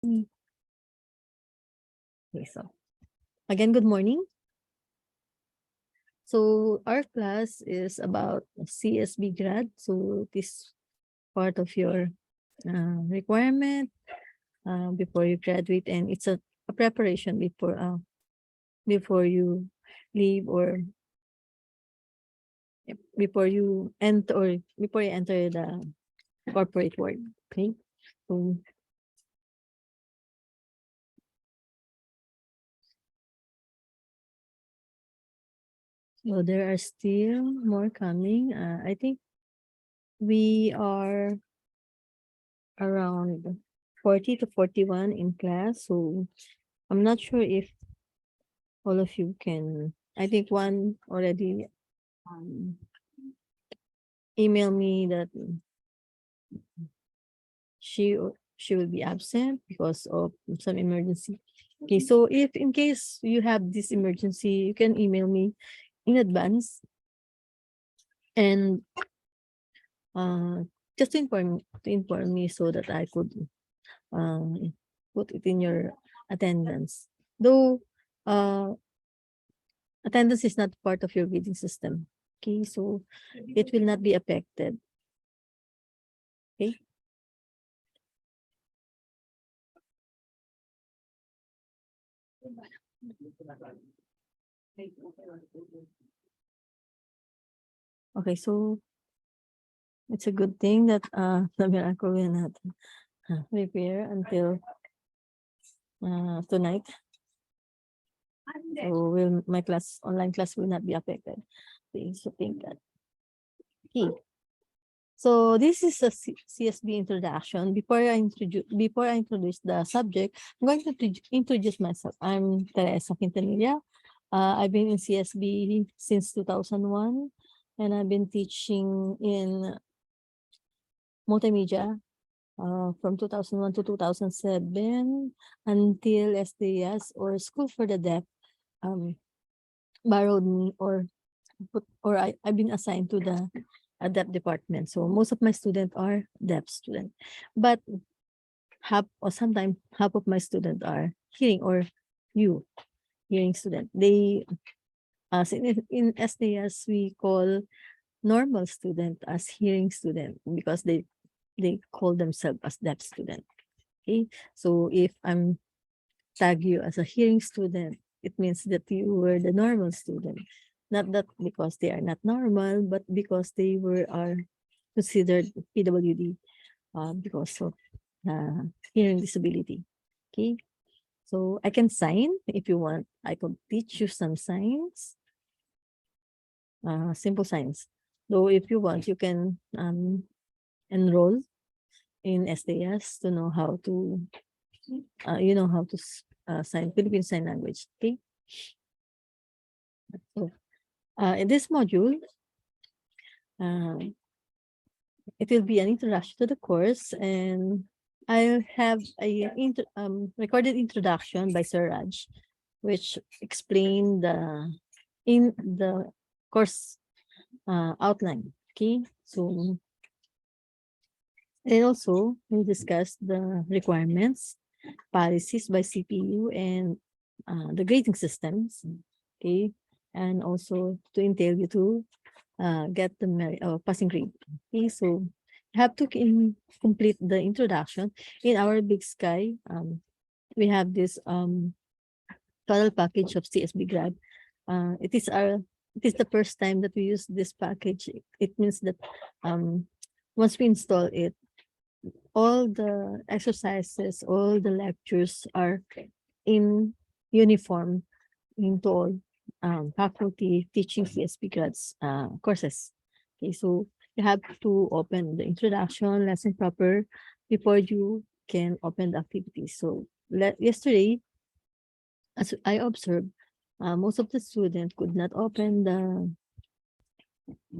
Okay, so again, good morning. So our class is about CSB grad. So this part of your requirement before you graduate, and it's a preparation before you leave or before you enter the corporate world. Okay, so there are still more coming. I think we are around 40 to 41 in class. So I'm not sure if all of you can. I think one already email me that she will be absent because of some emergency. Okay, so if in case you have this emergency, you can email me in advance and just to inform me so that I could put it in your attendance. Though attendance is not part of your grading system. Okay, so it will not be affected. Okay. Okay, so it's a good thing that the miracle will not prepare until tonight. So my online class will not be affected. Okay, so think that. Okay. So this is a CSB introduction. Before I introduce the subject, I'm going to introduce myself. I'm Teresa Quintanilla. I've been in CSB since 2001, and I've been teaching in multimedia from 2001 to 2007 until SDS or School for the Deaf borrowed me I've been assigned to the deaf department. So most of my students are deaf students, but sometimes half of my students are hearing or hearing student. They in SDS we call normal student as hearing student because they call themselves as deaf student. Okay, so if I'm tag you as a hearing student, it means that you were the normal student. Not that because they are not normal, but because they are considered PWD because of hearing disability. Okay, so I can sign if you want. I could teach you some signs, simple signs. Though if you want, you can enroll in SDS to know how to, sign Philippine Sign Language. Okay. So in this module, it will be an introduction to the course, and I'll have a recorded introduction by Sir Raj, which explain in the course outline. Okay, so and also we discuss the requirements, policies by CPU, and the grading systems. Okay, and also to entail you to get the passing grade. Okay, so you have to complete the introduction. In our Big Sky, we have this total package of CSB grad. It is the first time that we use this package. It means that once we install it, all the exercises, all the lectures are in uniform into all faculty teaching CSB grads courses. Okay, so you have to open the introduction lesson proper before you can open the activities. So yesterday, as I observed, most of the students could not open the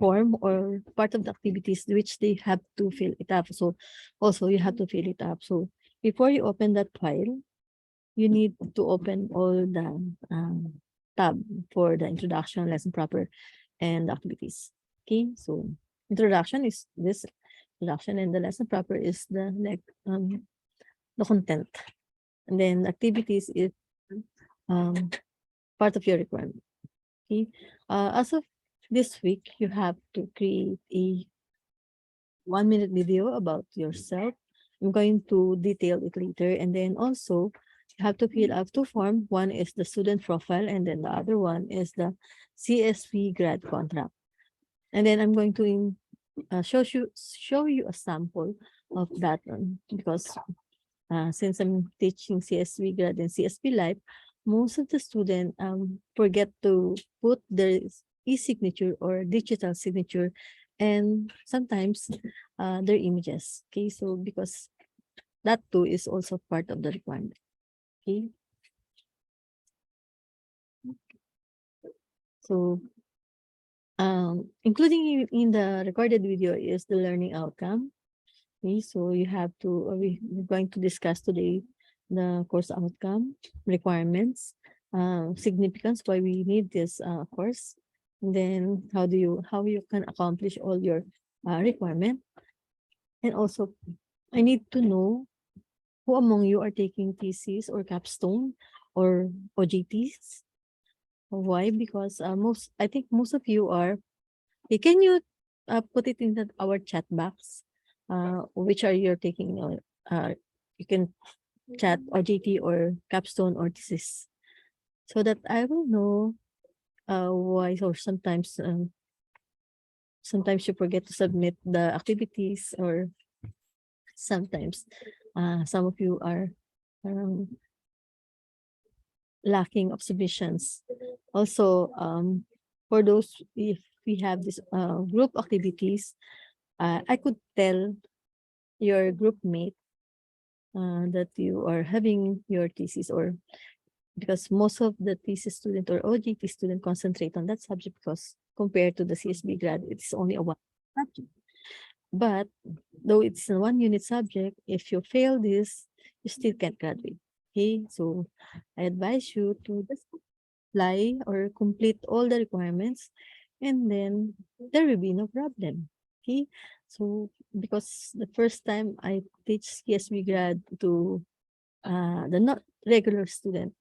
form or part of the activities which they have to fill it up. So also you have to fill it up. So before you open that file, you need to open all the tab for the introduction, lesson proper, and the activities. Okay, so introduction is this introduction, and the lesson proper is the content. And then activities is um, part of your requirement. Okay. As of this week, you have to create a 1-minute video about yourself. I'm going to detail it later. And then also, you have to fill out two forms. One is the student profile, and then the other one is the CSV grad contract. And then I'm going to show you a sample of that one because since I'm teaching CSV grad and CSV life, most of the student forget to put their e-signature or digital signature and sometimes their images. Okay, so because that too is also part of the requirement. Okay, so including in the recorded video is the learning outcome. Okay, so you have to, we're going to discuss today the course outcome, requirements, significance, why we need this course, and then how you can accomplish all your requirement. And also, I need to know who among you are taking thesis or capstone or OJTs. Why? Because I think most of you are. Okay, can you put it in our chat box? Which are you taking? You can chat OJT or capstone or thesis, so that I will know why. Or sometimes you forget to submit the activities, or sometimes some of you are um, lacking of submissions. Also, for those, if we have this group activities, I could tell your group mate that you are having your thesis, or because most of the thesis student or OJT student concentrate on that subject, because compared to the CSB grad, it's only a one subject. But though it's a 1 unit subject, if you fail this, you still can't graduate. Okay, so I advise you to just apply or complete all the requirements, and then there will be no problem. Okay, so because the first time I teach CSB grad to the not regular student,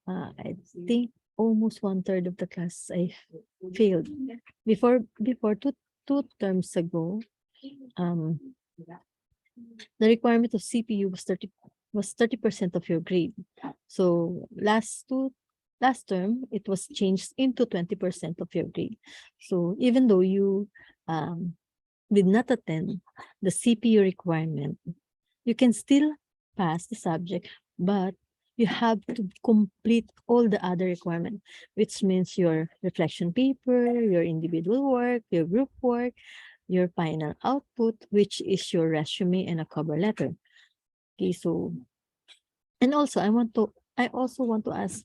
I think almost 1/3 of the class I failed. Before two terms ago, um, the requirement of CPU was 30% of your grade. So last term it was changed into 20% of your grade. So even though you did not attend the CPU requirement, you can still pass the subject, but you have to complete all the other requirements, which means your reflection paper, your individual work, your group work, your final output, which is your resume and a cover letter. Okay, so, and also I also want to ask,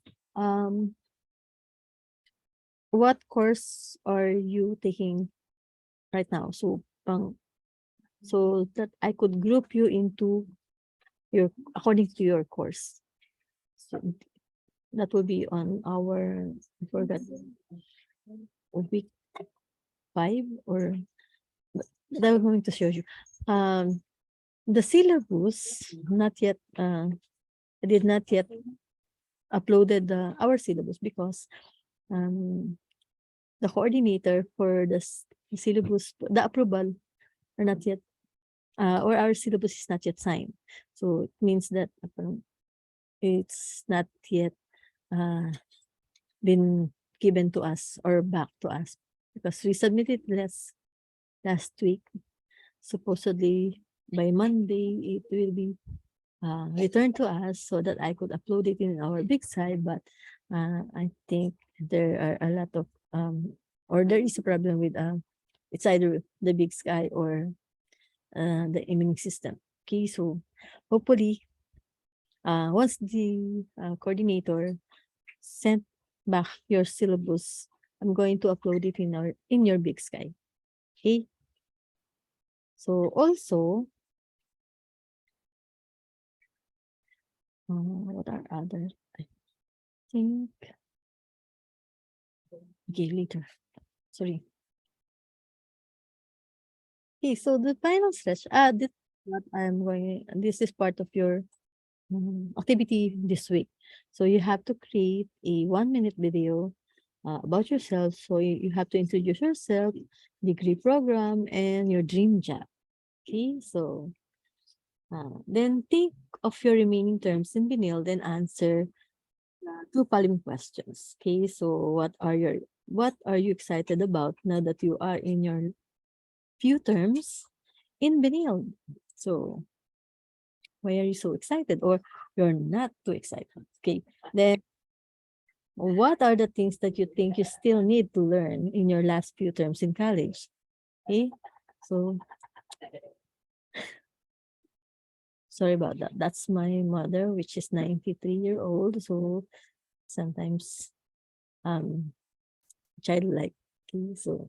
what course are you taking right now? So that I could group you into according to your course. So that will be on our, I forgot, week 5 or that I'm going to show you. The syllabus not yet I did not yet uploaded our syllabus because the coordinator for the syllabus, the approval are not yet or our syllabus is not yet signed. So it means that it's not yet been given to us or back to us, because we submitted last week. Supposedly by Monday it will be returned to us so that I could upload it in our big site. But I think there are a lot of or there is a problem with it's either the big sky or the imaging system. Okay, so hopefully once the coordinator sent back your syllabus, I'm going to upload it in your big sky. Okay, so also what are other, I think, okay, later, sorry. Okay, so the final stretch, this is what I'm going, this is part of your activity this week. So you have to create a 1-minute video about yourself. So you have to introduce yourself, degree program, and your dream job. Okay, so then think of your remaining terms in Binil, then answer two following questions. Okay, so what are you excited about now that you are in your few terms in Binil? So why are you so excited, or you're not too excited? Okay, then what are the things that you think you still need to learn in your last few terms in college? Okay, so sorry about that. That's my mother, which is 93-year-old. So sometimes childlike. Okay, so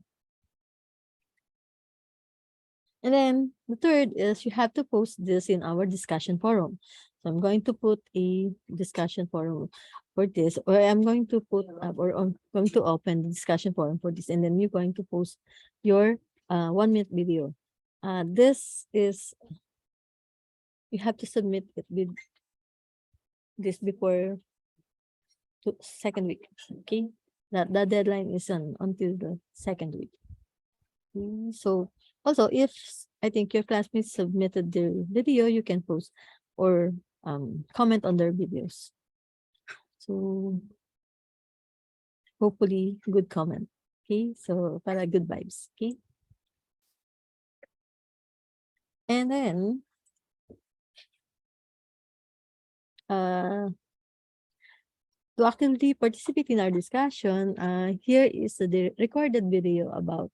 and then the third is you have to post this in our discussion forum. So I'm going to put a discussion forum for this, or I'm going to put up, or I'm going to open the discussion forum for this, and then you're going to post your 1-minute video. This is, you have to submit it with this before second week. Okay, that the deadline is until the second week. So also, if I think your classmates submitted their video, you can post or comment on their videos. So hopefully good comment. Okay, so para good vibes. Okay. And then to actively participate in our discussion, here is the recorded video about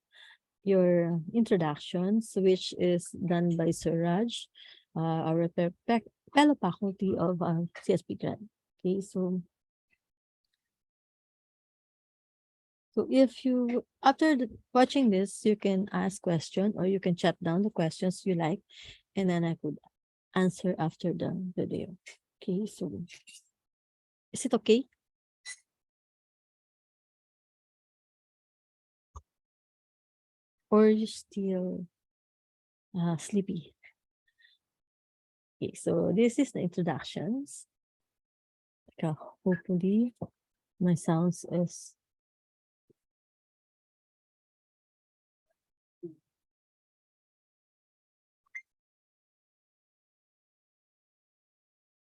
your introductions, which is done by Sir Raj, our fellow faculty of CSBGRAD. Okay, so if you, after watching this, you can ask question, or you can chat down the questions you like, and then I could answer after the video. Okay, so is it okay? Or you still sleepy? Okay, so this is the introductions. Okay, hopefully my sounds is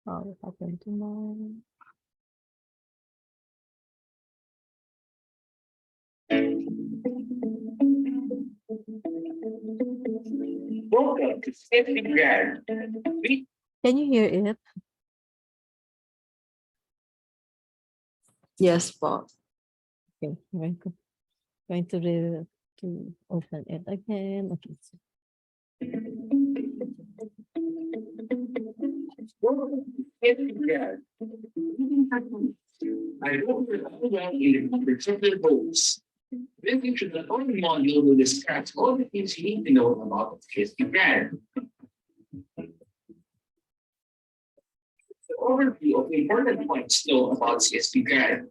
what happened to my welcome to CSBGRAD. Can you hear it? Yes, po. Okay, I'm going to open it again. Okay. So. I hope you're all well in the particular goals. This introductory module will discuss all the things you need to know about CSBGRAD. The overview of important points to know about CSBGRAD.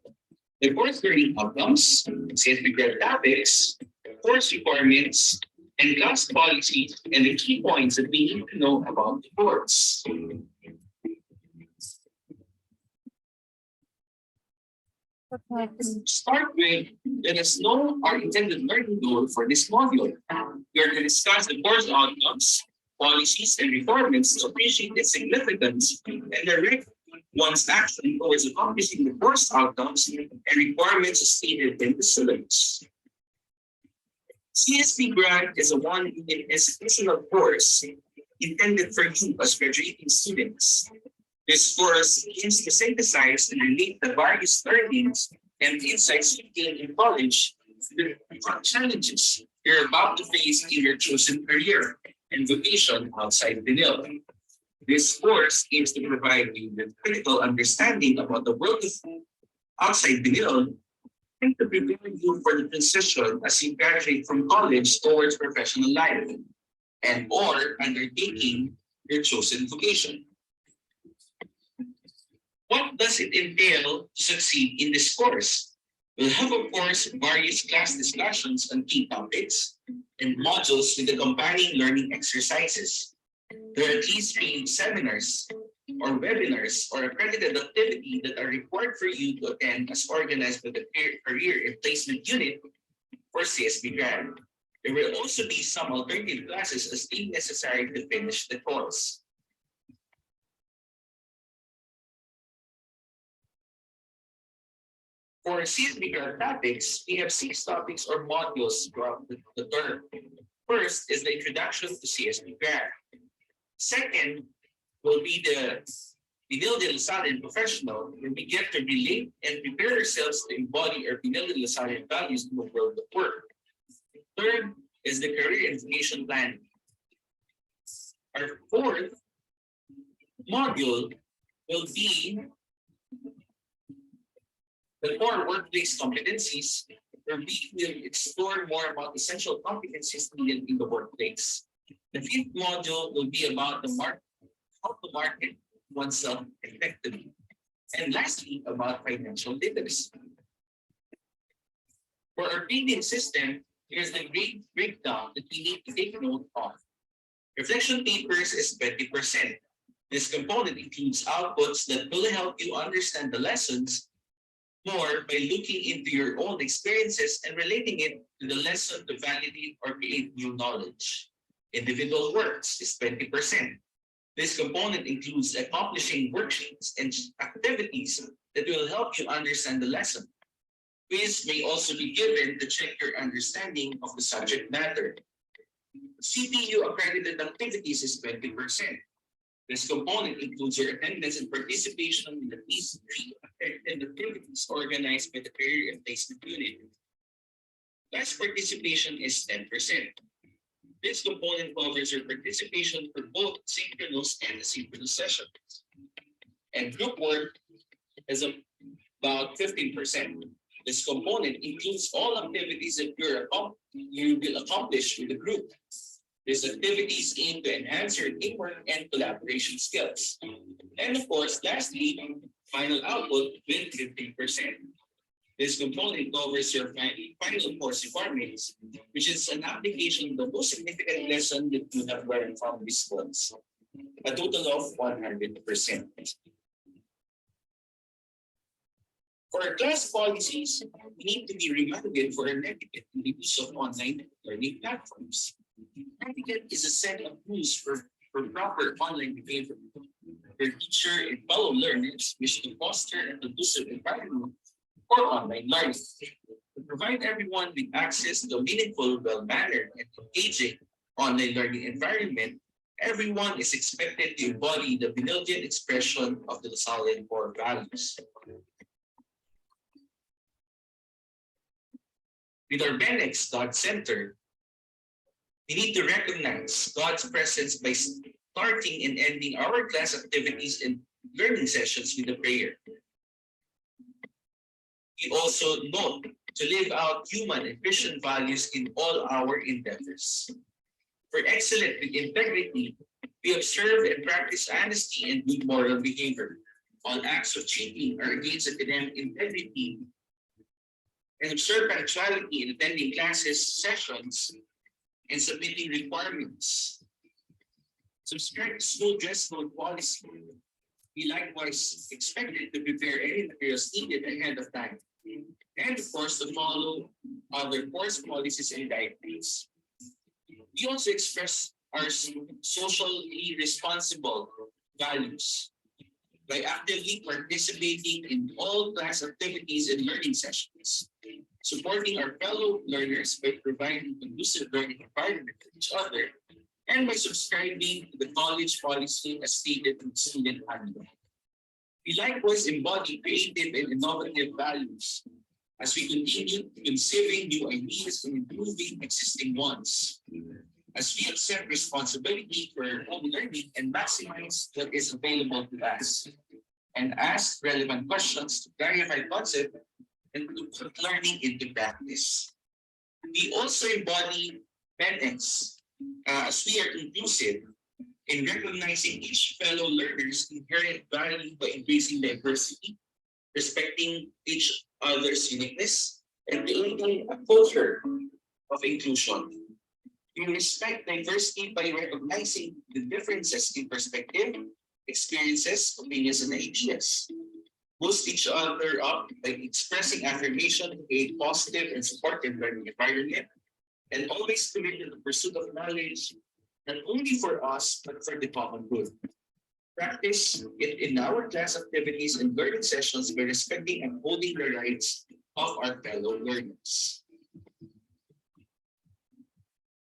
The course learning outcomes, CSBGRAD topics, course requirements, and class policies, and the key points that we need to know about the course. Start with, let us know our intended learning goal for this module. We are going to discuss the course outcomes, policies, and requirements to appreciate its significance and direct one's action towards accomplishing the course outcomes and requirements stated in the syllabus. CSBGRAD is a one-unit institutional course intended for you as graduating students. This course aims to synthesize and relate the various learnings and insights you gain in college to the challenges you're about to face in your chosen career and vocation outside the mill. This course aims to provide you with critical understanding about the world outside the mill and to prepare you for the transition as you graduate from college towards professional life and or undertaking your chosen vocation. What does it entail to succeed in this course? We'll have, of course, various class discussions on key topics and modules with accompanying learning exercises. There are at least 3 seminars or webinars or accredited activity that are required for you to attend as organized by the Career and Placement Unit for CSB Grad. There will also be some alternative classes as deemed necessary to finish the course. For CSBGRAD topics, we have 6 topics or modules throughout the term. First is the introduction to CSBGRAD. Second will be the Pinil de Lasalle Professional, where we get to relate and prepare ourselves to embody our Pinil de Lasalle values in the world of work. Third is the career education plan. Our fourth module will be the core workplace competencies, where we will explore more about essential competencies needed in the workplace. The fifth module will be about how to market oneself effectively. And lastly, about financial literacy. For our grading system, here's the grade breakdown that we need to take note of. Reflection papers is 20%. This component includes outputs that will help you understand the lessons more by looking into your own experiences and relating it to the lesson to validate or create new knowledge. Individual works is 20%. This component includes accomplishing worksheets and activities that will help you understand the lesson. Quiz may also be given to check your understanding of the subject matter. CPU accredited activities is 20%. This component includes your attendance and participation in at least 3 accredited activities organized by the Career and Placement Unit. Class participation is 10%. This component covers your participation for both synchronous and asynchronous sessions. And group work is about 15%. This component includes all activities that you will accomplish with the group. These activities aim to enhance your teamwork and collaboration skills. And of course, lastly, final output with 15%. This component covers your final course requirements, which is an application of the most significant lesson that you have learned from these course, a total of 100%. For our class policies, we need to be reminded for our etiquette in the use of online learning platforms. Etiquette is a set of rules for proper online behavior. Your teacher and fellow learners wish to foster a conducive environment for online learning. To provide everyone with access to a meaningful, well-mannered, and engaging online learning environment, everyone is expected to embody the Benildian expression of the LaSalle core values. With our Benex God Center, we need to recognize God's presence by starting and ending our class activities and learning sessions with a prayer. We also note to live out human and Christian values in all our endeavors. For excellence with integrity, we observe and practice honesty and good moral behavior. All acts of cheating are against academic integrity, and observe punctuality in attending classes, sessions, and submitting requirements. Subscribe to school dress code policy. We likewise expected to prepare any materials needed ahead of time. And of course, to follow other course policies and guidelines. We also express our socially responsible values by actively participating in all class activities and learning sessions, supporting our fellow learners by providing conducive learning environment for each other, and by subscribing to the college policy as stated in student handbook. We likewise embody creative and innovative values as we continue conceiving new ideas and improving existing ones. As we accept responsibility for our own learning and maximize what is available to us, and ask relevant questions to clarify concept and to put learning into practice. We also embody Benex as we are inclusive in recognizing each fellow learner's inherent value by embracing diversity, respecting each other's uniqueness, and creating a culture of inclusion. We respect diversity by recognizing the differences in perspective, experiences, opinions, and ideas. Boost each other up by expressing affirmation, a positive and supportive learning environment, and always committed to the pursuit of knowledge, not only for us, but for the common good. Practice it in our class activities and learning sessions by respecting and holding the rights of our fellow learners.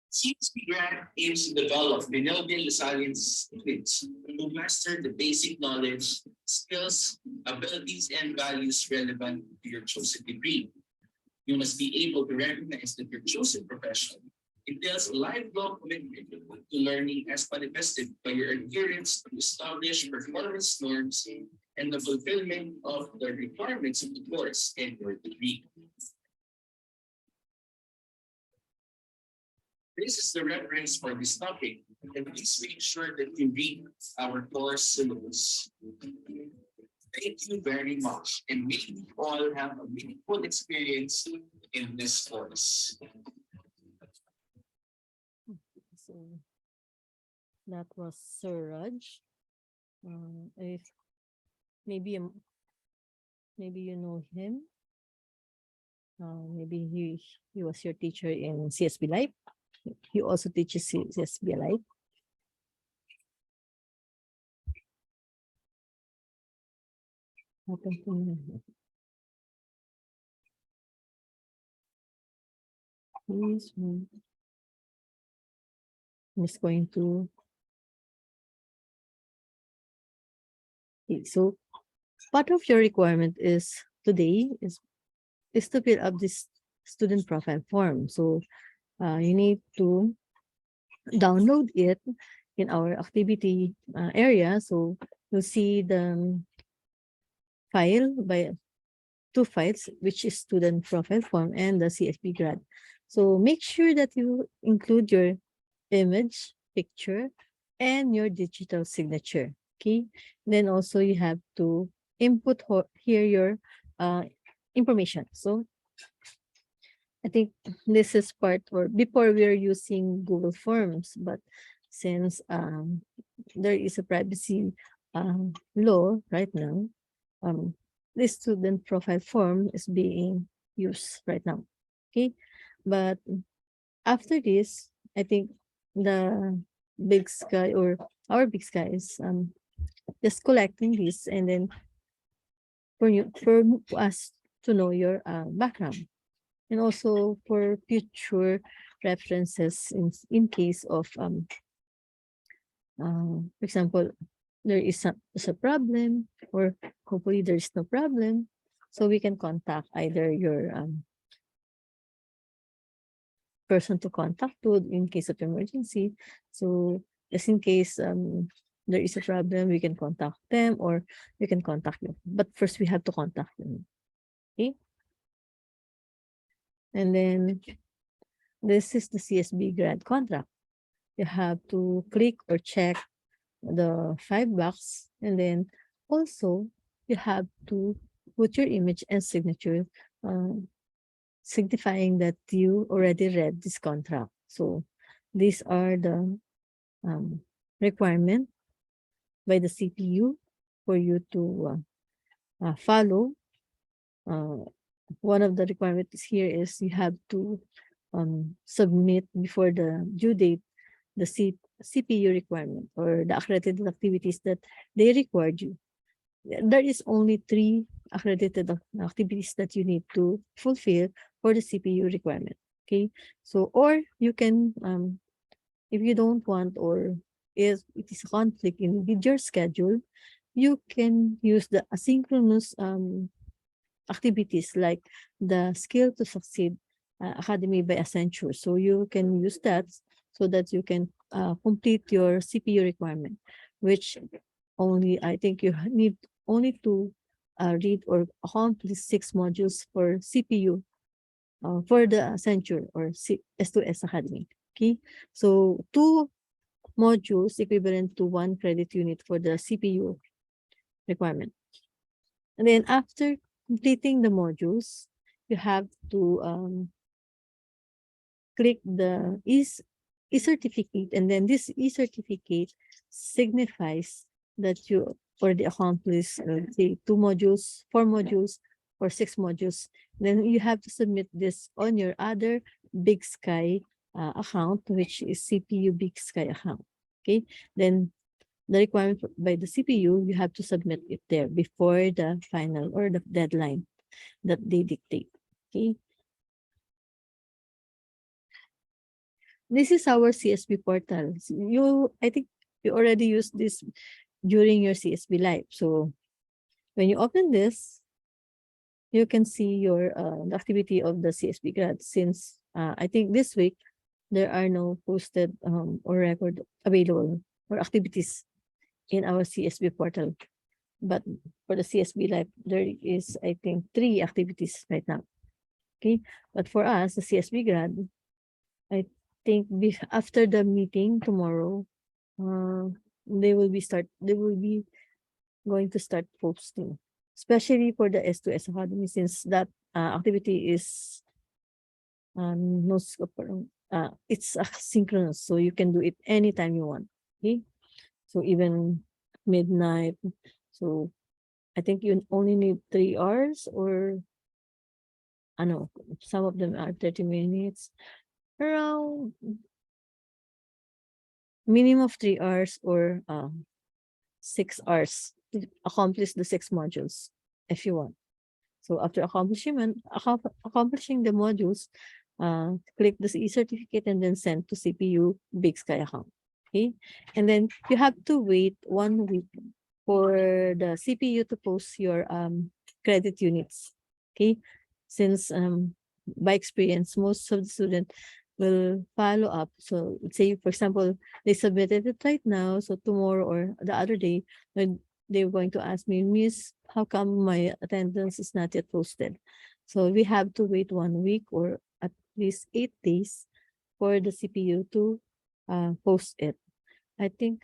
CSBGRAD aims to develop Benelgian Lasallian students who master the basic knowledge, skills, abilities, and values relevant to your chosen degree. You must be able to recognize that your chosen profession entails a lifelong commitment to learning as manifested by your adherence to established performance norms and the fulfillment of the requirements of the course and your degree. This is the reference for this topic, and please make sure that you read our course syllabus. Thank you very much, and may you all have a meaningful experience in this course. So that was Sir Raj. If maybe maybe you know him. Maybe he was your teacher in CSB Life. He also teaches CSB Life. Open to me. Please, I'm just going to. Okay, so part of your requirement is today is to fill up this student profile form. So you need to download it in our activity area. So you'll see the file by two files, which is student profile form and the CSB grad. So make sure that you include your image, picture, and your digital signature. Okay. Then also you have to input here your information. So I think this is part, or before we are using Google Forms, but since there is a privacy law right now, this student profile form is being used right now. Okay, but after this, I think the big sky, or our big sky, is just collecting this, and then for us to know your background, and also for future references in case of for example, there is a problem, or hopefully there is no problem, so we can contact either your person to contact to in case of emergency. So just in case there is a problem, we can contact them, or we can contact them. But first we have to contact them. Okay. And then this is the CSB grad contract. You have to click or check the 5 box, and then also you have to put your image and signature, signifying that you already read this contract. So these are the requirement by the CPU for you to follow. One of the requirements here is you have to submit before the due date the CPU requirement, or the accredited activities that they required you. There is only 3 accredited activities that you need to fulfill for the CPU requirement. Okay, so or you can, if you don't want, or if it is a conflict with your schedule, you can use the asynchronous activities like the Skill to Succeed Academy by Accenture. So you can use that so that you can complete your CPU requirement, which only, I think you need only to read or accomplish 6 modules for CPU for the Accenture or S2S Academy. Okay, so 2 modules equivalent to 1 credit unit for the CPU requirement. And then after completing the modules, you have to click the e-certificate, and then this e-certificate signifies that you already accomplished, say 2 modules, 4 modules, or 6 modules, then you have to submit this on your other Big Sky account, which is CPU Big Sky account. Okay, then the requirement by the CPU, you have to submit it there before the final or the deadline that they dictate. Okay. This is our CSB portal. I think you already used this during your CSB Live. So when you open this, you can see your the activity of the CSB grad. Since I think this week there are no posted or record available or activities in our CSB portal. But for the CSB Live, there is, I think, 3 activities right now. Okay. But for us, the CSB grad, I think after the meeting tomorrow, they will be going to start posting, especially for the S2S Academy, since that activity is no scope, it's asynchronous, so you can do it anytime you want. Okay, so even midnight. So I think you only need 3 hours, or I know some of them are 30 minutes, around minimum of 3 hours or 6 hours to accomplish the 6 modules if you want. So after accomplishing the modules, click the e-certificate and then send to CPU Big Sky account. Okay, and then you have to wait 1 week for the CPU to post your credit units. Okay, since by experience, most of the students will follow up. So let's say, for example, they submitted it right now. So tomorrow or the other day, when they're going to ask me, Miss, how come my attendance is not yet posted? So we have to wait 1 week or at least 8 days for the CPU to post it. I think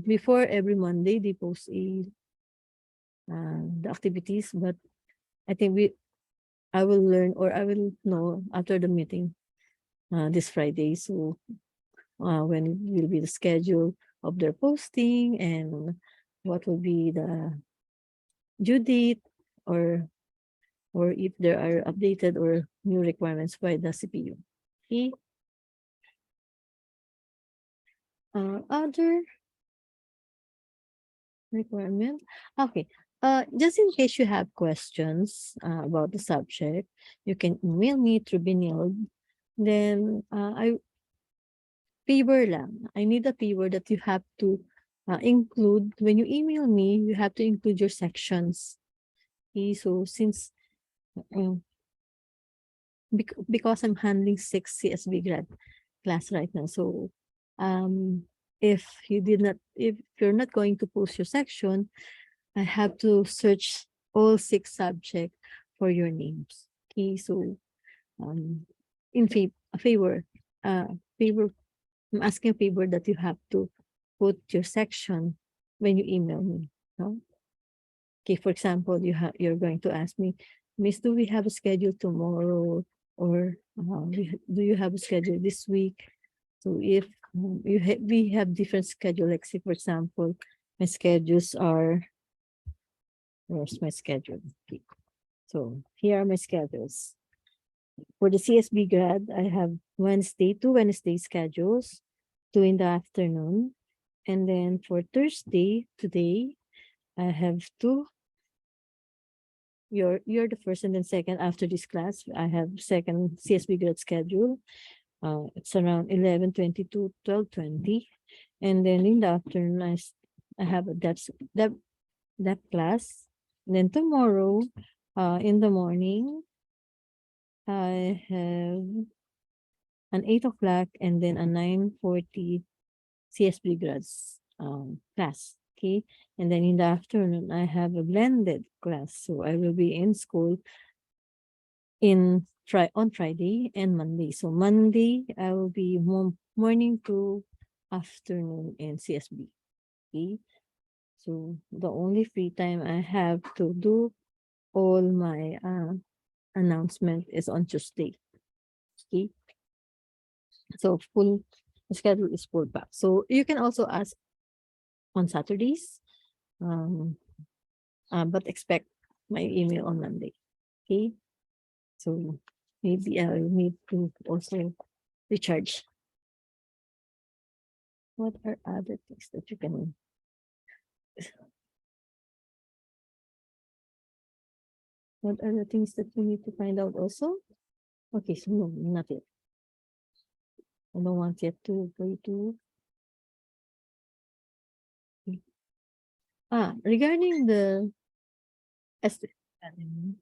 before every Monday they post the activities, but I think I will learn, or I will know after the meeting this Friday. So when will be the schedule of their posting and what will be the due date, or if there are updated or new requirements by the CPU. Okay. Other requirement. Okay. Just in case you have questions about the subject, you can email me through Binil. Then favor lang. I need a favor that you have to include when you email me. You have to include your sections. Okay, so since um, because I'm handling 6 CSB grad class right now, so if you're not going to post your section, I have to search all 6 subjects for your names. Okay, so in favor, favor, I'm asking a favor that you have to put your section when you email me. No? Okay, for example, you're going to ask me, Miss, do we have a schedule tomorrow, or do you have a schedule this week? So if we have different schedule, like say, for example, my schedules are, where's my schedule? Okay. So here are my schedules. For the CSB grad, I have 2 Wednesday schedules, 2 in the afternoon. And then for Thursday, today, I have 2. You're the first and then second after this class. I have second CSB grad schedule. It's around 11:20 to 12:20. And then in the afternoon, I have a that class. And then tomorrow, in the morning, I have an 8 o'clock and then a 9:40 CSB grads class. Okay. And then in the afternoon, I have a blended class. So I will be in school on Friday and Monday. So Monday, I will be morning to afternoon in CSB. Okay. So the only free time I have to do all my announcement is on Tuesday. Okay. So the schedule is full back. So you can also ask on Saturdays. But expect my email on Monday. Okay. So maybe I need to also recharge. What are other things that you can? What are the things that you need to find out also? Okay, so no, not yet. I don't want yet to go to. Regarding the estimate,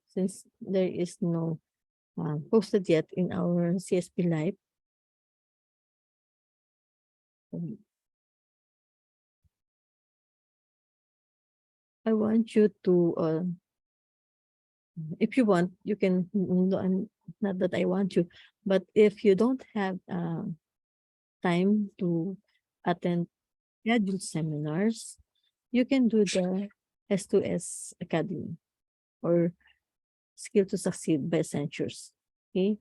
since there is no posted yet in our CSP Live, I want you to, if you want, you can, not that I want you, but if you don't have time to attend scheduled seminars, you can do the S2S Academy or Skill to Succeed by Centures. Okay.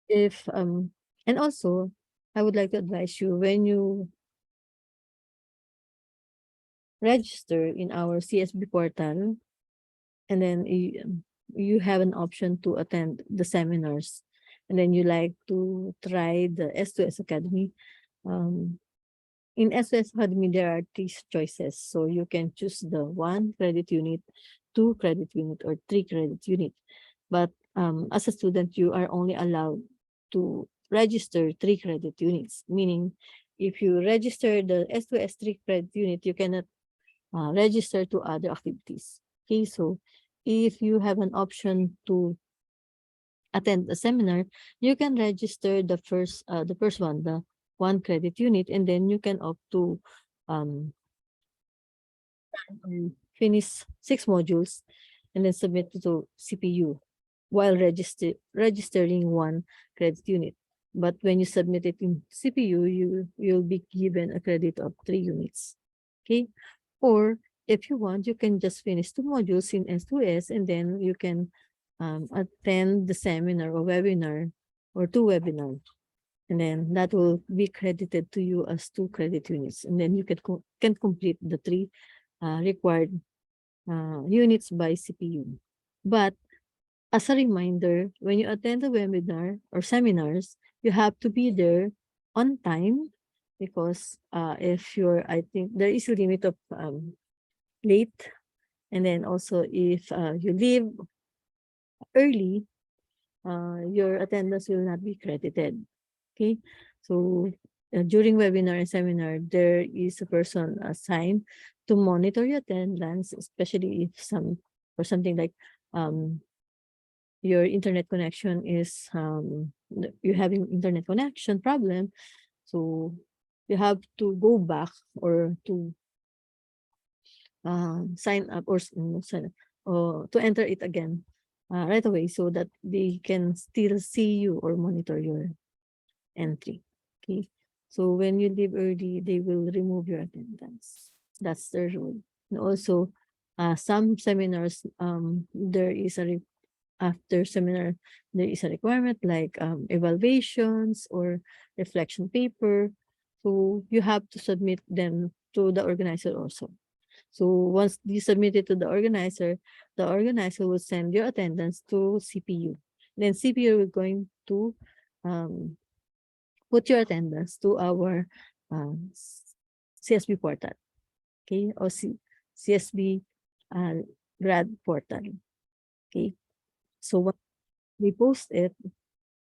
If and also I would like to advise you, when you register in our CSB portal and then you have an option to attend the seminars and then you like to try the S2S Academy. In S2S Academy, there are three choices. So you can choose the 1 credit unit, 2 credit unit, or 3 credit unit. But as a student, you are only allowed to register 3 credit units, meaning if you register the S2S 3 credit unit, you cannot register to other activities. Okay, so if you have an option to attend a seminar, you can register the first one, the 1 credit unit, and then you can opt to um, finish 6 modules and then submit to CPU while registering 1 credit unit. But when you submit it in CPU, you'll be given a credit of 3 units. Okay, or if you want, you can just finish 2 modules in S2S and then you can attend the seminar or webinar or 2 webinars. And then that will be credited to you as 2 credit units. And then you can complete the 3 required units by CPU. But as a reminder, when you attend a webinar or seminars, you have to be there on time because if you're, I think there is a limit of late. And then also if you leave early, your attendance will not be credited. Okay, so during webinar and seminar, there is a person assigned to monitor your attendance, especially if something like your internet connection is you're having internet connection problem, so you have to go back or to sign up or to enter it again right away so that they can still see you or monitor your entry. Okay. So when you leave early, they will remove your attendance. That's the rule. And also, some seminars, there is after seminar, there is a requirement like evaluations or reflection paper. So you have to submit them to the organizer also. So once you submit it to the organizer will send your attendance to CPU. Then CPU will going to um, put your attendance to our CSB portal, okay, or CSB grad portal, okay. So when we post it,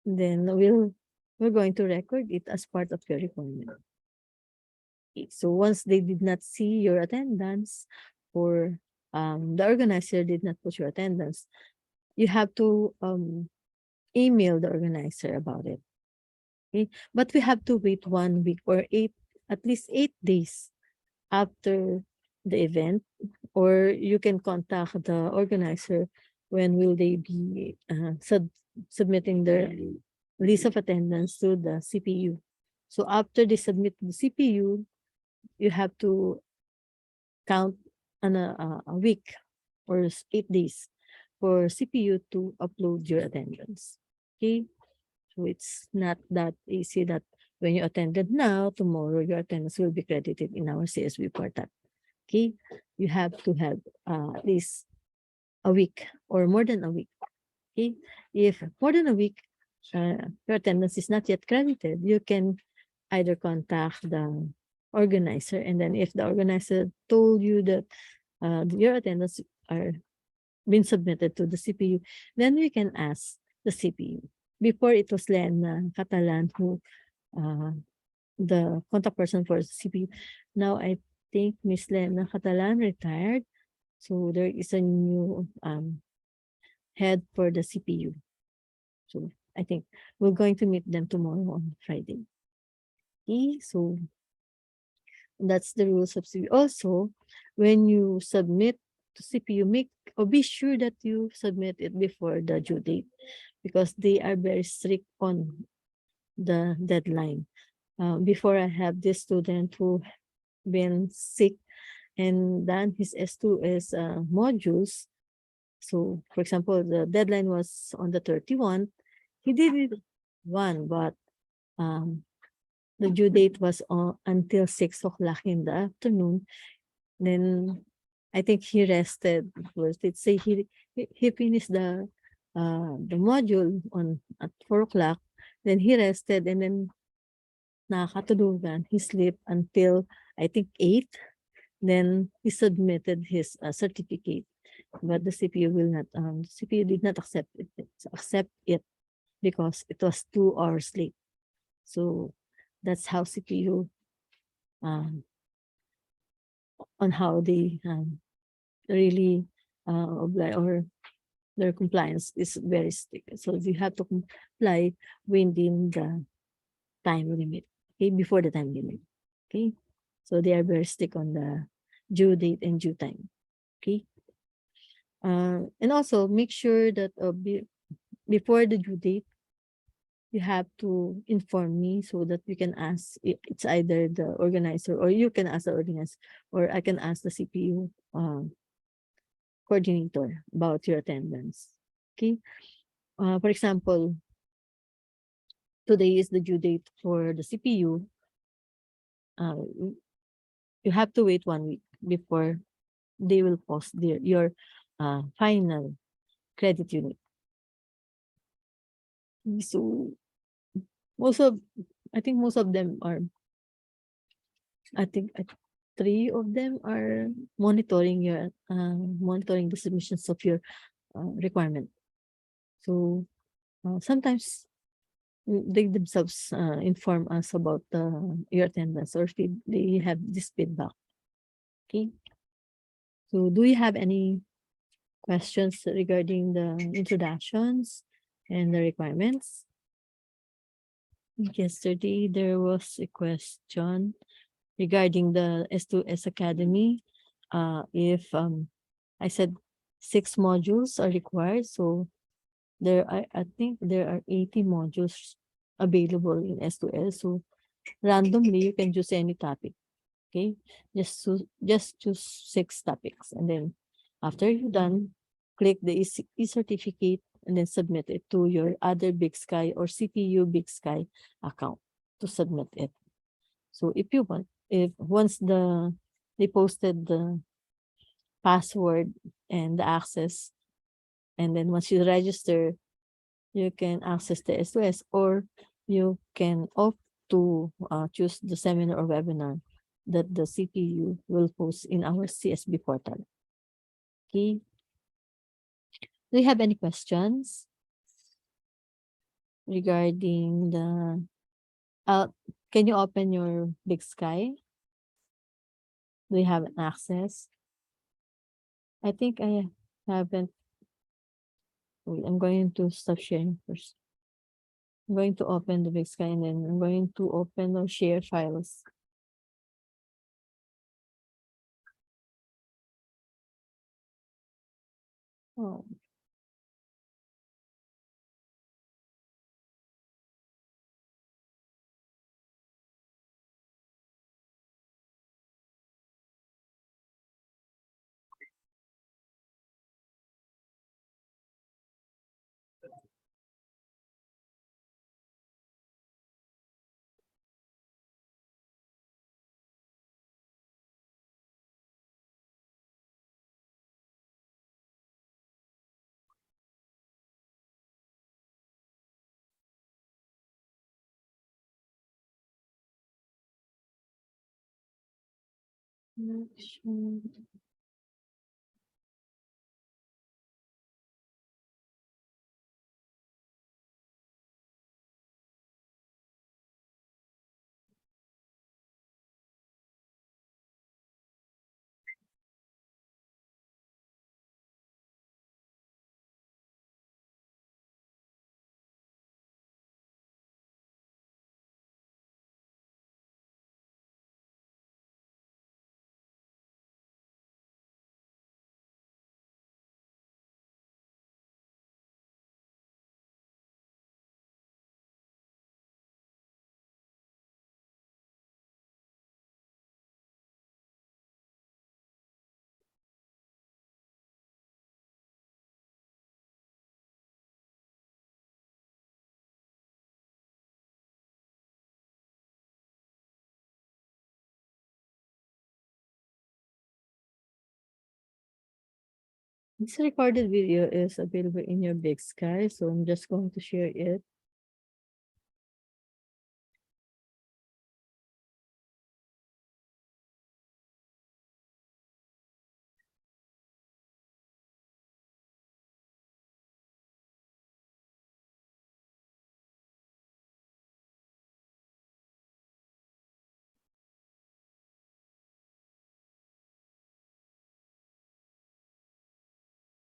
then we're going to record it as part of your requirement. Okay. So once they did not see your attendance or the organizer did not put your attendance, you have to email the organizer about it. Okay, but we have to wait 1 week or at least 8 days after the event, or you can contact the organizer when will they be submitting their list of attendance to the CPU. So after they submit the CPU, you have to count on a week or 8 days for CPU to upload your attendance. Okay, so it's not that easy that when you attended now, tomorrow your attendance will be credited in our CSB portal. Okay, you have to have at least a week or more than a week. Okay, if more than a week, your attendance is not yet credited, you can either contact the organizer, and then if the organizer told you that your attendance are been submitted to the CPU, then we can ask the CPU. Before it was Lena Catalan who the contact person for the CPU. Now I think Miss Lena Catalan retired, so there is a new head for the CPU. So I think we're going to meet them tomorrow on Friday. Okay, so that's the rules of CPU. Also, when you submit to CPU, make or be sure that you submit it before the due date because they are very strict on the deadline. Before I have this student who been sick and done his S2S modules. So, for example, the deadline was on the 31st. He did it one, but the due date was until 6 o'clock in the afternoon. Then I think he rested. Was it say he finished the module on at 4 o'clock. Then he rested and then nakakatulugan. He slept until I think 8. Then he submitted his certificate, but the CPU will not. The CPU did not accept it because it was 2 hours late. So that's how CPU on how they really or their compliance is very strict. So you have to comply within the time limit. Okay, before the time limit. Okay, so they are very strict on the due date and due time. Okay, and also make sure that before the due date, you have to inform me so that we can ask. It's either the organizer or you can ask the organizer, or I can ask the CPU coordinator about your attendance. Okay, for example, today is the due date for the CPU. You have to wait 1 week before they will post your final credit unit. So most of, I think most of them are, I think 3 of them are monitoring monitoring the submissions of your requirement. So sometimes they themselves inform us about your attendance or they have this feedback. Okay. So do you have any questions regarding the introductions and the requirements? Yesterday, there was a question regarding the S2S Academy. If I said 6 modules are required, so I think there are 80 modules available in S2S. So randomly, you can choose any topic. Okay, just choose 6 topics, and then after you're done, click the e-certificate and then submit it to your other Big Sky or CPU Big Sky account to submit it. So if you want, if once they posted the password and the access, and then once you register, you can access the S2S, or you can opt to choose the seminar or webinar that the CPU will post in our CSB portal. Okay. Do you have any questions regarding the can you open your Big Sky? Do you have access? I think I haven't. Wait, I'm going to stop sharing first. I'm going to open the Big Sky and then I'm going to open or share files. Oh. Action. This recorded video is available in your Big Sky, so I'm just going to share it.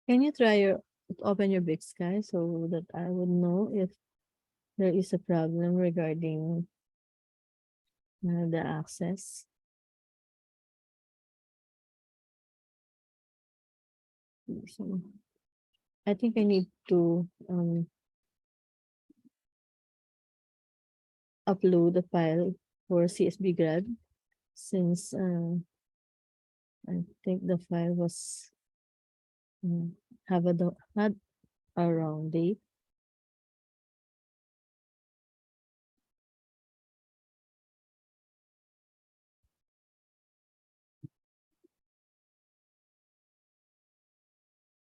Can you try to open your Big Sky so that I would know if there is a problem regarding the access? So I think I need to upload the file for CSBGRAD since I think the file was had a wrong date.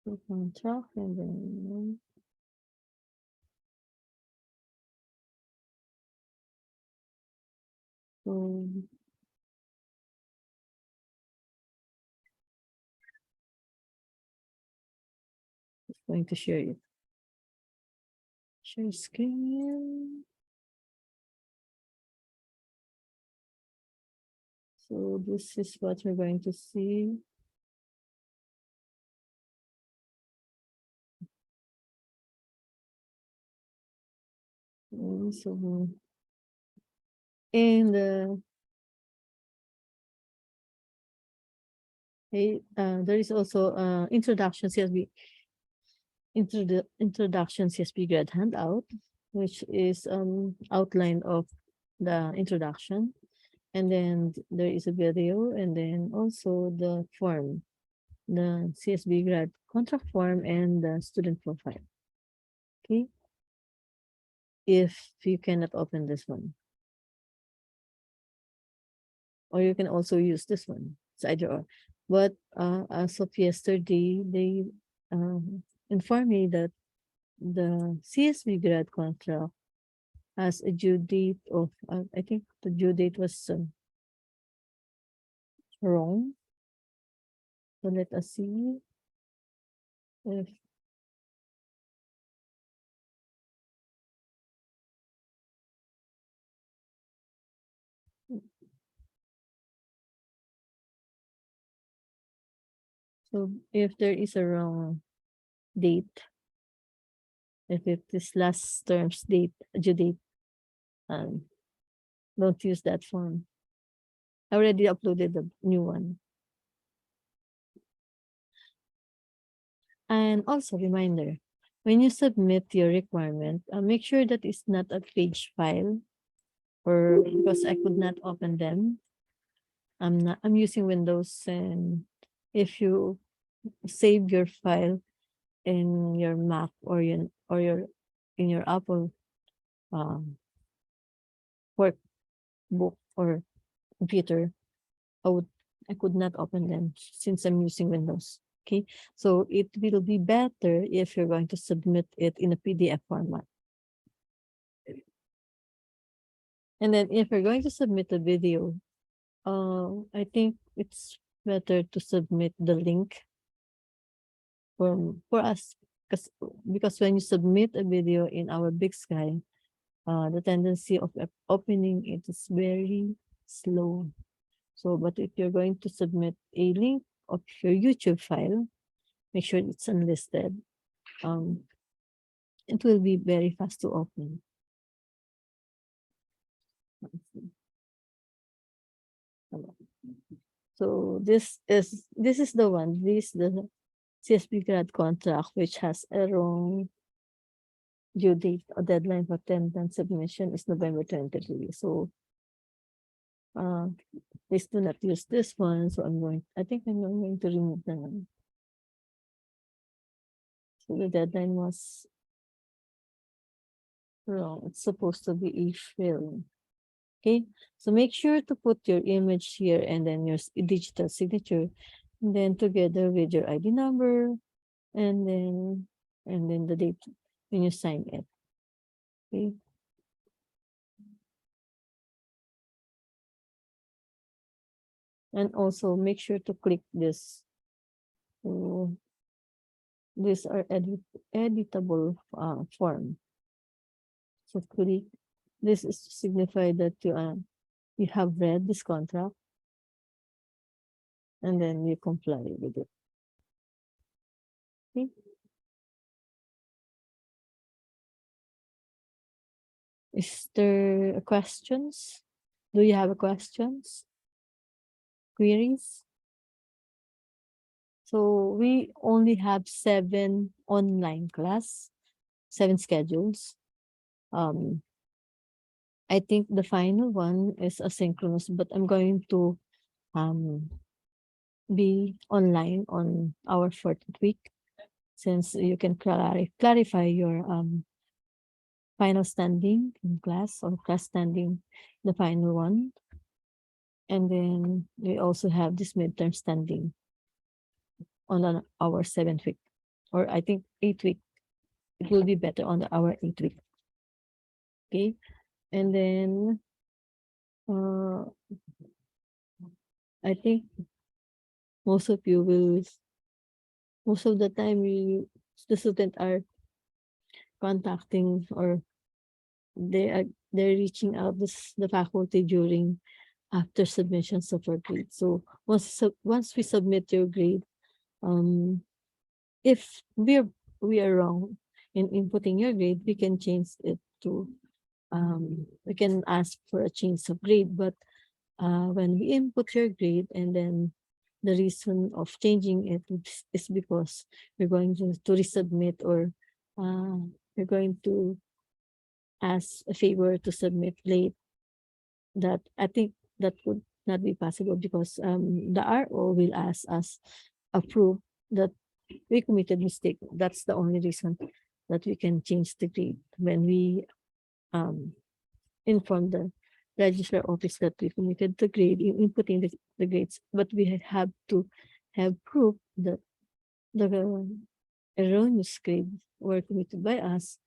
So contract and then so just going to share it. Share screen. So this is what we're going to see. So in the there is also introduction CSB grad handout, which is outline of the introduction, and then there is a video, and then also the form, the CSB grad contract form and the student profile. Okay, if you cannot open this one, or you can also use this one. It's either or. But as of yesterday, they informed me that the CSB grad contract has a due date of, I think the due date was wrong. So let us see if so if there is a wrong date, if it is last term's date, due date, don't use that form. I already uploaded the new one. And also reminder, when you submit your requirement, make sure that it's not a page file, or because I could not open them. I'm using Windows, and if you save your file in your Mac or your in your Apple workbook or computer, I could not open them since I'm using Windows. Okay, so it will be better if you're going to submit it in a PDF format. And then if you're going to submit a video, I think it's better to submit the link for us, because when you submit a video in our Big Sky, the tendency of opening it is very slow. So, but if you're going to submit a link of your YouTube file, make sure it's unlisted. It will be very fast to open. So this is the one. This the CSBGRAD contract, which has a wrong due date or deadline for attendance submission is November 23. So please do not use this one. So I think I'm going to remove them. So the deadline was wrong. It's supposed to be April. Okay, so make sure to put your image here and then your digital signature, and then together with your ID number, and then the date when you sign it. Okay. And also make sure to click this. So these are editable form. So click this is to signify that you have read this contract, and then you comply with it. Okay. Is there questions? Do you have questions? Queries? So we only have 7 online class, 7 schedules. I think the final one is asynchronous, but I'm going to be online on our 4th week, since you can clarify your final standing in class, or class standing, the final one. And then we also have this midterm standing on our 7th week, or I think 8th week. It will be better on our 8th week. Okay. And then I think most of you will, most of the time the student are contacting, or they're reaching out the faculty during after submissions of our grade. So once we submit your grade, if we are wrong in inputting your grade, we can change it to we can ask for a change of grade. But when we input your grade, and then the reason of changing it is because we're going to resubmit, or we're going to ask a favor to submit late, that I think that would not be possible, because the RO will ask us approve that we committed mistake. That's the only reason that we can change the grade, when we inform the registrar office that we committed the grade in inputting the grades. But we have to have proof that the erroneous grades were committed by us,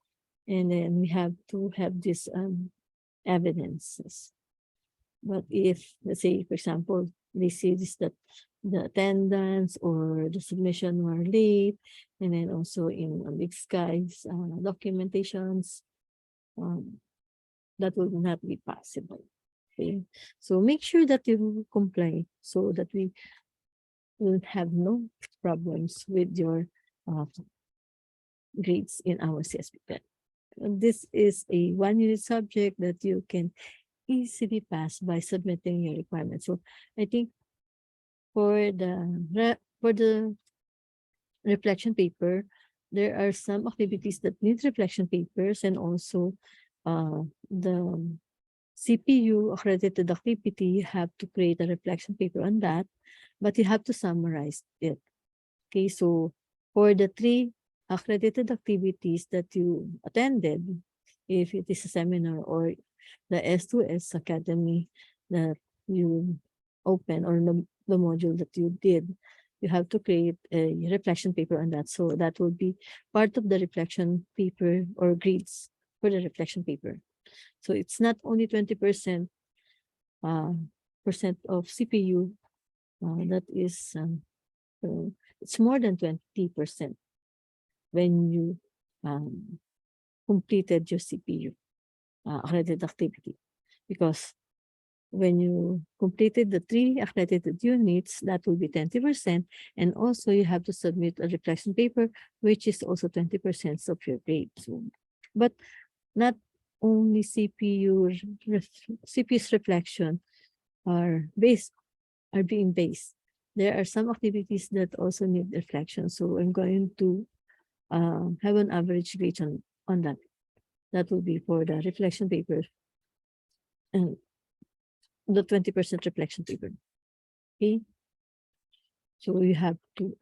and then we have to have this evidences. But if, let's say, for example, they see this, that the attendance or the submission were late, and then also in Big Sky's documentations, that will not be possible. Okay, so make sure that you comply, so that we will have no problems with your grades in our CSP. This is a 1-unit subject that you can easily pass by submitting your requirements. So I think for the reflection paper, there are some activities that need reflection papers, and also the CPU accredited activity, you have to create a reflection paper on that, but you have to summarize it. Okay, so for the 3 accredited activities that you attended, if it is a seminar or the S2S Academy that you open, or the module that you did, you have to create a reflection paper on that. So that will be part of the reflection paper, or grades for the reflection paper. So it's not only 20% percent of CPU, that is, it's more than 20% when you completed your CPU accredited activity. Because when you completed the 3 accredited units, that will be 20%. And also you have to submit a reflection paper, which is also 20% of your grade. So, but not only CPU's reflection are being based. There are some activities that also need reflection. So I'm going to have an average grade on that. That will be for the reflection paper and the 20% reflection paper. Okay. So you have to,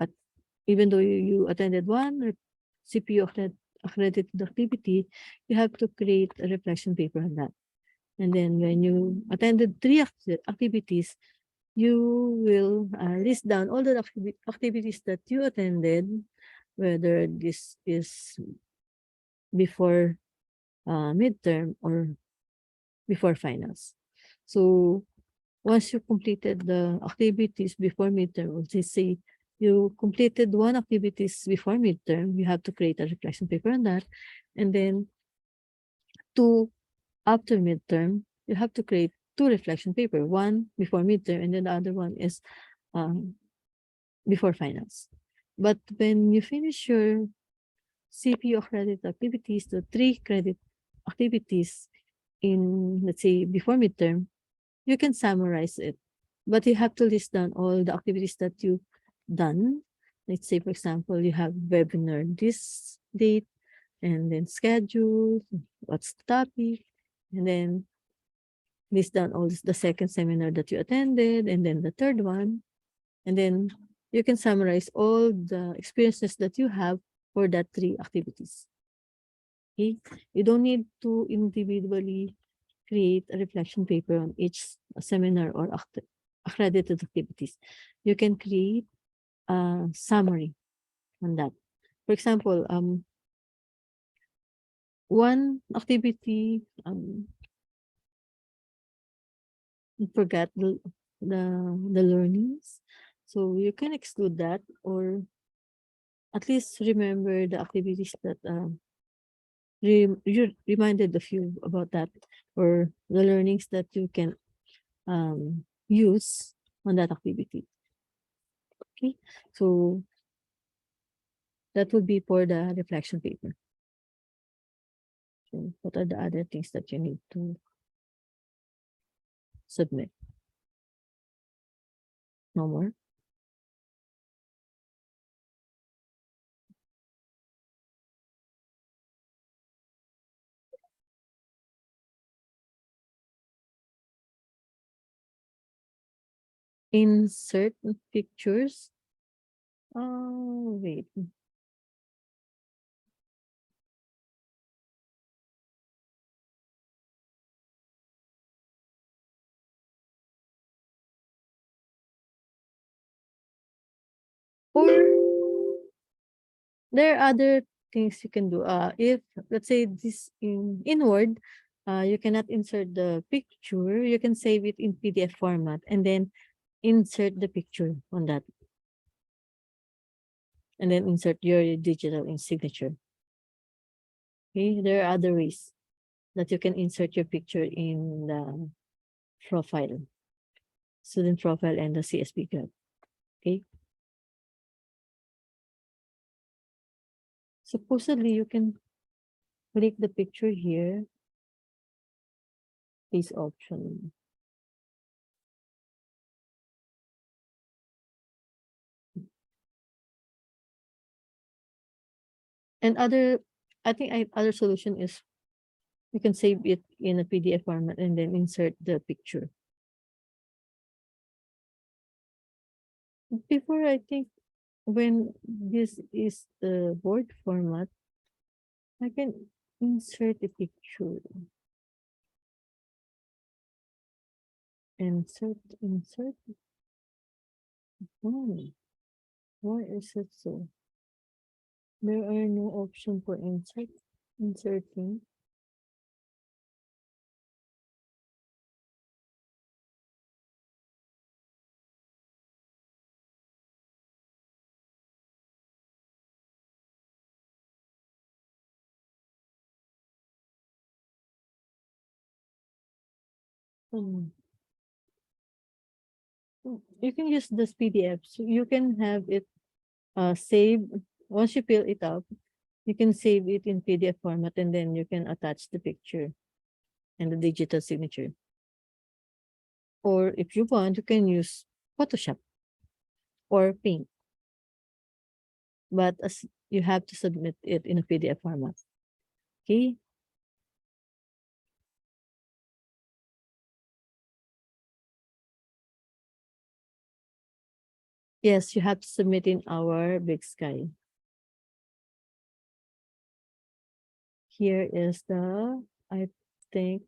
even though you attended one CPU accredited activity, you have to create a reflection paper on that. And then when you attended 3 activities, you will list down all the activities that you attended, whether this is before midterm or before finals. So once you completed the activities before midterm, let's say you completed 1 activities before midterm, you have to create a reflection paper on that. And then 2 after midterm, you have to create 2 reflection paper, 1 before midterm, and then the other one is before finals. But when you finish your CPU credit activities, the 3 credit activities in, let's say, before midterm, you can summarize it. But you have to list down all the activities that you've done. Let's say, for example, you have webinar this date, and then schedule, what's the topic, and then list down all the second seminar that you attended, and then the third one. And then you can summarize all the experiences that you have for that 3 activities. Okay? You don't need to individually create a reflection paper on each seminar or accredited activities. You can create a summary on that. For example, one activity, you forgot the learnings. So you can exclude that, or at least remember the activities that you reminded of you about that, or the learnings that you can use on that activity. Okay, so that would be for the reflection paper. So what are the other things that you need to submit? No more? Insert pictures. Oh, wait. Or there are other things you can do. If let's say this in Word, you cannot insert the picture, you can save it in PDF format and then insert the picture on that. And then insert your digital signature. Okay, there are other ways that you can insert your picture in the profile, student profile and the CSBGRAD. Okay. Supposedly you can click the picture here, this option. And I think other solution is you can save it in a PDF format and then insert the picture. Before, I think when this is the Word format, I can insert a picture. Insert. Why is it so? There are no option for inserting. Hmm. You can use this PDF. So you can have it saved. Once you fill it up, you can save it in PDF format and then you can attach the picture and the digital signature. Or if you want, you can use Photoshop or Paint. But as you have to submit it in a PDF format. Okay. Yes, you have to submit in our Big Sky. Here is the, I think,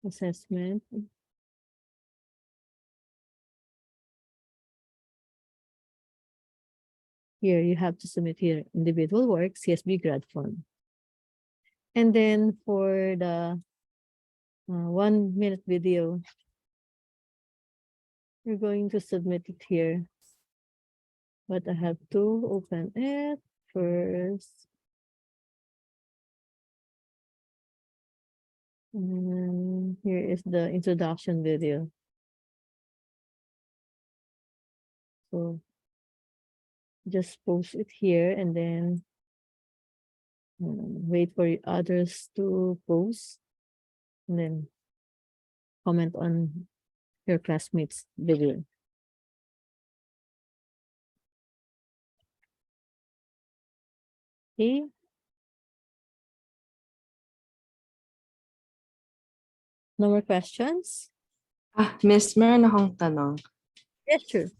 assessment. Here you have to submit here individual work, CSB grad form. And then for the 1 minute video, you're going to submit it here. But I have to open it first. And here is the introduction video. So just post it here and then wait for others to post and then comment on your classmates' video. Okay. No more questions? Miss, meron akong tanong. Yes, sure.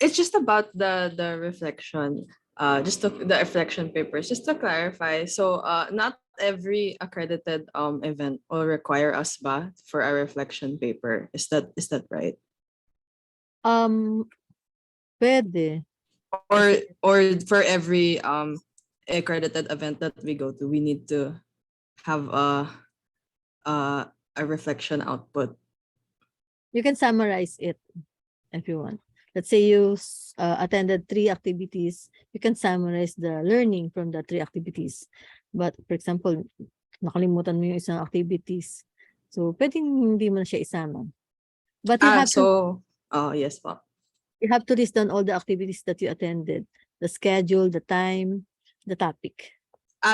It's just about the reflection. The reflection papers. Just to clarify, so not every accredited event will require us ba for a reflection paper. Is that right? Pwede. Or for every accredited event that we go to, we need to have a reflection output. You can summarize it if you want. Let's say you attended 3 activities, you can summarize the learning from the 3 activities. But for example, nakalimutan mo yung isang activities. So, pwedeng hindi mo na siya isama. But you have to, yes po. you have to list down all the activities that you attended, the schedule, the time, the topic.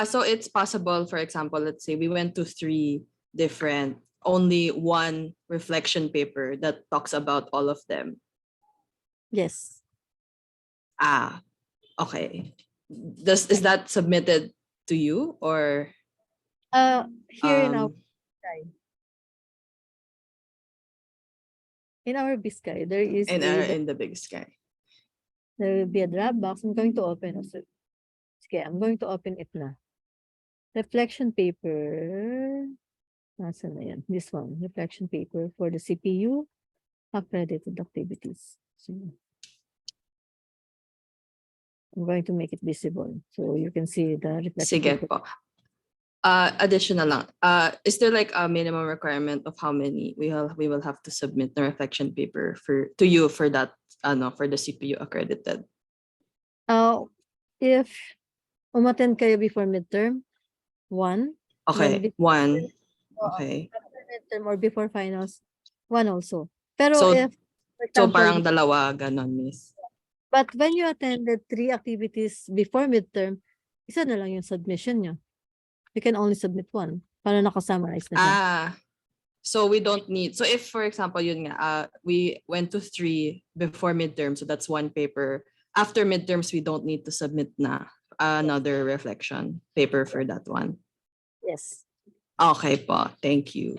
So it's possible, for example, let's say we went to 3 different, only one reflection paper that talks about all of them. Yes. Okay. Is that submitted to you or Here in our side. In our Biscay, there is in the Big Sky? there will be a Dropbox. I'm going to open also. Okay, I'm going to open it na. Reflection paper. Nasaan na yan? This one. Reflection paper for the CPU accredited activities. So, I'm going to make it visible so you can see the reflection Sige paper. po. Additional lang. Is there like a minimum requirement of how many we will have to submit the reflection paper to you for that for the CPU accredited? If umattend kayo before midterm, 1. Okay, 1. Okay. After midterm or before finals, 1 also. Pero So, if, for example, parang dalawa, ganon, miss. but when you attended 3 activities before midterm, isa na lang yung submission nyo. You can only submit 1 para nakasummarize na siya. So we don't need, so if for example, yun nga, we went to 3 before midterm, so that's 1 paper. After midterms, we don't need to submit na another reflection paper for that one. Yes. Okay po, thank you.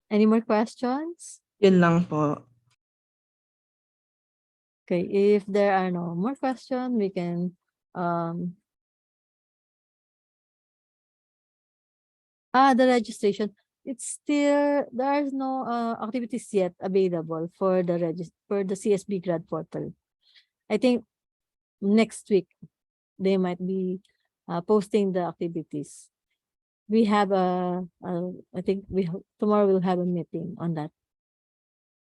Any more questions? Yun lang po. Okay, if there are no more questions, we can the registration. It's still, there's no activities yet available for the CSB grad portal. I think next week they might be posting the activities. We have I think tomorrow we'll have a meeting on that.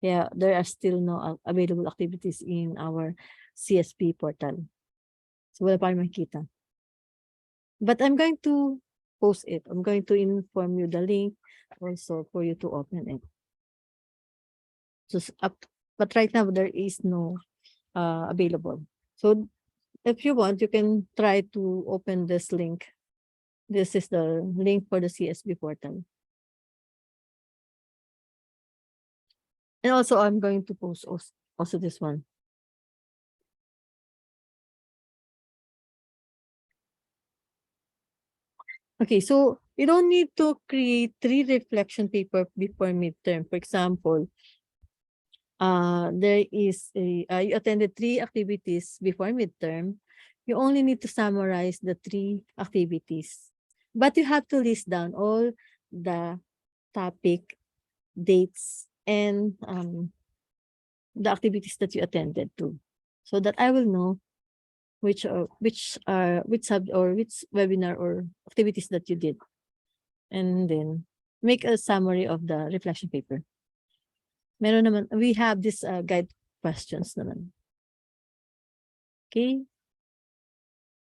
Yeah, there are still no available activities in our CSP portal. So wala pa rin makita. But I'm going to post it. I'm going to inform you the link also for you to open it. Just up, but right now there is no available. So if you want, you can try to open this link. This is the link for the CSB portal. And also I'm going to post also this one. Okay, so you don't need to create 3 reflection paper before midterm. For example, there is you attended 3 activities before midterm. You only need to summarize the 3 activities. But you have to list down all the topic, dates, and the activities that you attended to, so that I will know which webinar or activities that you did, and then make a summary of the reflection paper. Meron naman, we have this guide questions naman. Okay.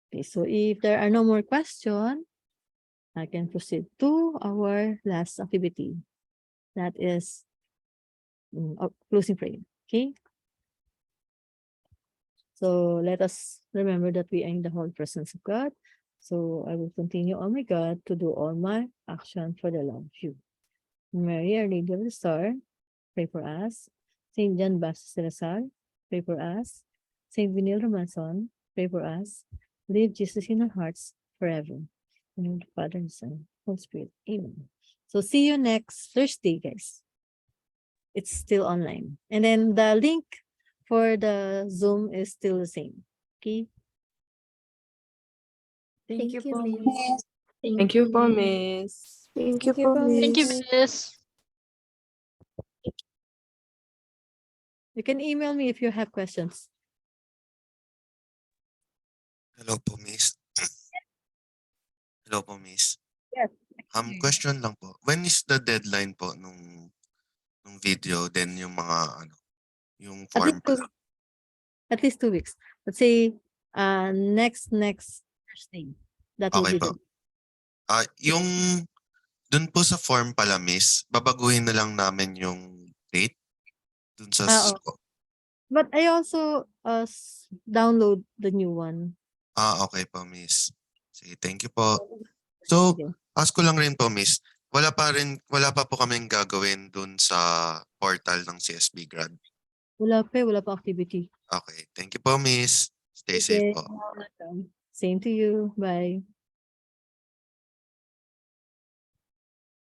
Okay, so if there are no more questions, I can proceed to our last activity. That is closing prayer. Okay. So let us remember that we are in the whole presence of God. So I will continue, oh my God, to do all my action for the love of you. Mary, Our Lady of the Star, pray for us. Saint John Baptist de la Salle, pray for us. Saint Vinil Romanson, pray for us. Leave Jesus in our hearts forever. In the name of the Father and Son, Holy Spirit. Amen. So see you next Thursday, guys. It's still online. And then the link for the Zoom is still the same. Okay. Thank you po. Miss. Thank you po, Miss. Thank you po, Thank you, Miss. Miss. You can email me if you have questions. Hello po, Miss. Hello po, Miss. Yes. Question lang po. When is the deadline po nung video, then yung mga yung At form least two, pala? at least 2 weeks. Let's say next Thursday. That will Okay be po. Yung dun po sa form pala, Miss, babaguhin na lang namin yung date dun sa oh. But I also download the new one. okay po, Miss. Sige, thank you po. So, Sige. ask ko lang rin po, Miss. Wala pa po kaming gagawin dun sa portal ng CSB Grad. Wala pa activity. Okay, thank you po, Miss. Stay safe Okay. po. Same to you. Bye.